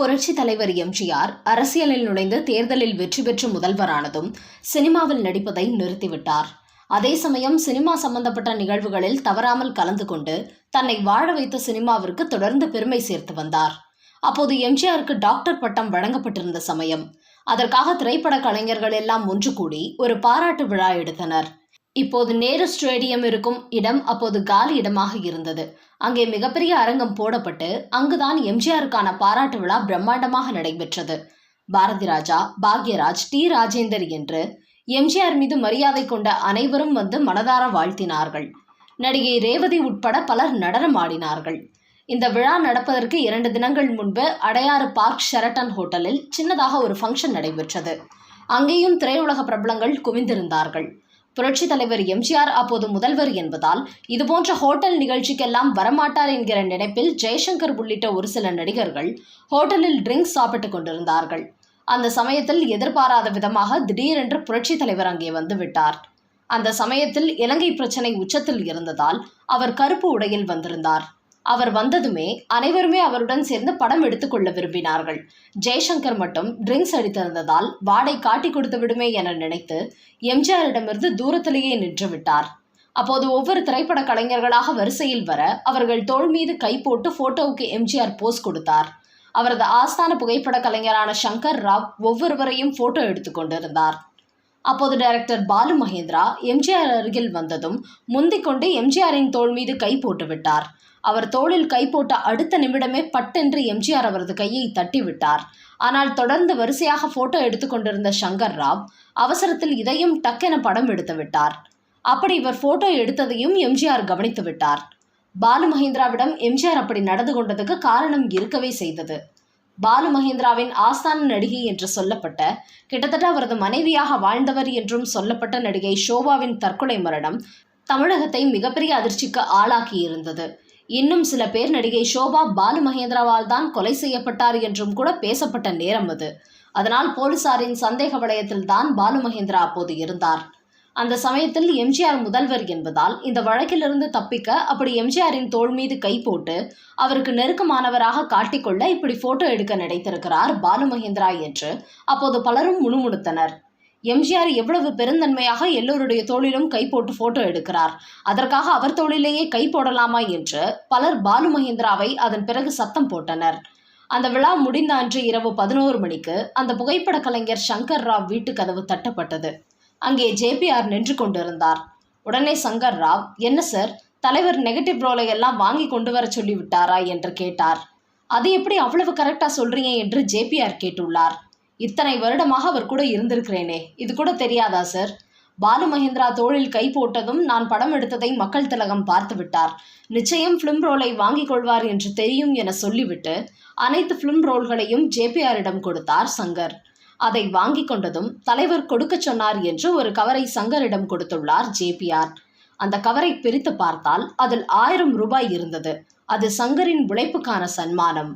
புரட்சி தலைவர் எம்ஜிஆர் அரசியலில் நுழைந்து தேர்தலில் வெற்றி பெற்று முதல்வரானதும் சினிமாவில் நடிப்பதை நிறுத்திவிட்டார். அதே சமயம் சினிமா சம்பந்தப்பட்ட நிகழ்வுகளில் தவறாமல் கலந்து கொண்டு தன்னை வாழ வைத்த சினிமாவிற்கு தொடர்ந்து பெருமை சேர்த்து வந்தார். அப்போது எம்ஜிஆருக்கு டாக்டர் பட்டம் வழங்கப்பட்டிருந்த சமயம். அதற்காக திரைப்பட கலைஞர்கள் எல்லாம் ஒன்று கூடி ஒரு பாராட்டு விழா எடுத்தனர். இப்போது நேரு ஸ்டேடியம் இருக்கும் இடம் அப்போது காலி இடமாக இருந்தது. அங்கே மிகப்பெரிய அரங்கம் போடப்பட்டு அங்குதான் எம்ஜிஆருக்கான பாராட்டு விழா பிரம்மாண்டமாக நடைபெற்றது. பாரதி ராஜா, பாக்யராஜ், டி ராஜேந்தர் என்று எம்ஜிஆர் மீது மரியாதை கொண்ட அனைவரும் வந்து மனதார வாழ்த்தினார்கள். நடிகை ரேவதி உட்பட பலர் நடனம் ஆடினார்கள். இந்த விழா நடப்பதற்கு 2 தினங்கள் முன்பு அடையாறு பார்க் ஷெரட்டன் ஹோட்டலில் சின்னதாக ஒரு ஃபங்க்ஷன் நடைபெற்றது. அங்கேயும் திரையுலக பிரபலங்கள் குவிந்திருந்தார்கள். புரட்சி தலைவர் எம்ஜிஆர் அப்போது முதல்வர் என்பதால் இதுபோன்ற ஹோட்டல் நிகழ்ச்சிக்கெல்லாம் வரமாட்டார் என்கிற நினைப்பில் ஜெய்சங்கர் உள்ளிட்ட ஒரு சில நடிகர்கள் ஹோட்டலில் ட்ரிங்க்ஸ் சாப்பிட்டுக் கொண்டிருந்தார்கள். அந்த சமயத்தில் எதிர்பாராத விதமாக திடீரென்று புரட்சி தலைவர் அங்கே வந்துவிட்டார். அந்த சமயத்தில் இலங்கை பிரச்சனை உச்சத்தில் இருந்ததால் அவர் கருப்பு உடையில் வந்திருந்தார். அவர் வந்ததுமே அனைவருமே அவருடன் சேர்ந்து படம் எடுத்துக்கொள்ள விரும்பினார்கள். ஜெய்சங்கர் மட்டும் ட்ரிங்க்ஸ் அடித்திருந்ததால் வாடை காட்டி கொடுத்து விடுமே என நினைத்து எம்ஜிஆரிடமிருந்து தூரத்திலேயே நின்று விட்டார். அப்போது ஒவ்வொரு திரைப்பட கலைஞர்களாக வரிசையில் வர அவர்கள் தோள் மீது கை போட்டு போட்டோவுக்கு எம்ஜிஆர் போஸ் கொடுத்தார். அவரது ஆஸ்தான புகைப்பட கலைஞரான சங்கர் ராவ் ஒவ்வொருவரையும் போட்டோ எடுத்துக் கொண்டிருந்தார். அப்போது டைரக்டர் பாலு மகேந்திரா எம்ஜிஆர் அருகில் வந்ததும் முந்திக்கொண்டு எம்ஜிஆரின் தோள் மீது கை போட்டு விட்டார். அவர் தோளில் கை போட்ட அடுத்த நிமிடமே பட்டென்று எம்ஜிஆர் அவரது கையை தட்டிவிட்டார். ஆனால் தொடர்ந்து வரிசையாக போட்டோ எடுத்துக்கொண்டிருந்த சங்கர் ராவ் அவசரத்தில் இதையும் டக்கென படம் எடுத்து விட்டார். அப்படி இவர் போட்டோ எடுத்ததையும் எம்ஜிஆர் கவனித்து விட்டார். பாலு மகேந்திராவிடம் எம்ஜிஆர் அப்படி நடந்து கொண்டதுக்கு காரணம் இருக்கவே செய்தது. பாலு மகேந்திராவின் ஆஸ்தான நடிகை என்று சொல்லப்பட்ட, கிட்டத்தட்ட அவரது மனைவியாக வாழ்ந்தவர் என்றும் சொல்லப்பட்ட நடிகை ஷோபாவின் தற்கொலை மரணம் தமிழகத்தை மிகப்பெரிய அதிர்ச்சிக்கு ஆளாக்கியிருந்தது. இன்னும் சில பேர் நடிகை ஷோபா பாலு மகேந்திராவால் தான் கொலை செய்யப்பட்டார் என்றும் கூட பேசப்பட்ட நேரம் அது. அதனால் போலீசாரின் சந்தேக வளையத்தில் தான் பாலு மகேந்திரா அப்போது இருந்தார். அந்த சமயத்தில் எம்ஜிஆர் முதல்வர் என்பதால் இந்த வழக்கிலிருந்து தப்பிக்க அப்படி எம்ஜிஆரின் தோள் மீது கை போட்டு அவருக்கு நெருக்கமானவராக காட்டிக்கொள்ள இப்படி போட்டோ எடுக்க நினைத்திருக்கிறார் பாலு மகேந்திரா என்று அப்போது பலரும் முணுமுணுத்தனர். எம்ஜிஆர் எவ்வளவு பெருந்தன்மையாக எல்லோருடைய தோளிலும் கை போட்டு போட்டோ எடுக்கிறார், அதற்காக அவர் தோளிலேயே கை போடலாமா என்று பலர் பாலு மகேந்திராவை அதன் பிறகு சத்தம் போட்டனர். அந்த விழா முடிந்த அன்று இரவு 11 மணிக்கு அந்த புகைப்பட கலைஞர் சங்கர் ராவ் வீட்டு கதவு தட்டப்பட்டது. அங்கே ஜேபிஆர் நின்று கொண்டிருந்தார். உடனே சங்கர் ராவ், என்ன சார், தலைவர் நெகட்டிவ் ரோலை எல்லாம் வாங்கி கொண்டு வர சொல்லி விட்டாரா என்று கேட்டார். அது எப்படி அவ்வளவு கரெக்டா சொல்றீங்க என்று ஜேபிஆர் கேட்டுள்ளார். இத்தனை வருடமாக அவர் கூட இருந்திருக்கிறேனே, இது கூட தெரியாதா சார்? பாலு மகேந்திரா தோளில் கை போட்டதும் நான் படம் எடுத்ததை மக்கள் திலகம் பார்த்து விட்டார். நிச்சயம் பிலிம் ரோலை வாங்கிக் கொள்வார் என்று தெரியும் என சொல்லிவிட்டு அனைத்து பிலிம் ரோல்களையும் ஜேபிஆரிடம் கொடுத்தார் சங்கர். அதை வாங்கி கொண்டதும் தலைவர் கொடுக்க சொன்னார் என்று ஒரு கவரை சங்கரிடம் கொடுத்துள்ளார் ஜேபிஆர். அந்த கவரை பிரித்து பார்த்தால் அதில் 1000 ரூபாய் இருந்தது. அது சங்கரின் உழைப்புக்கான சன்மானம்.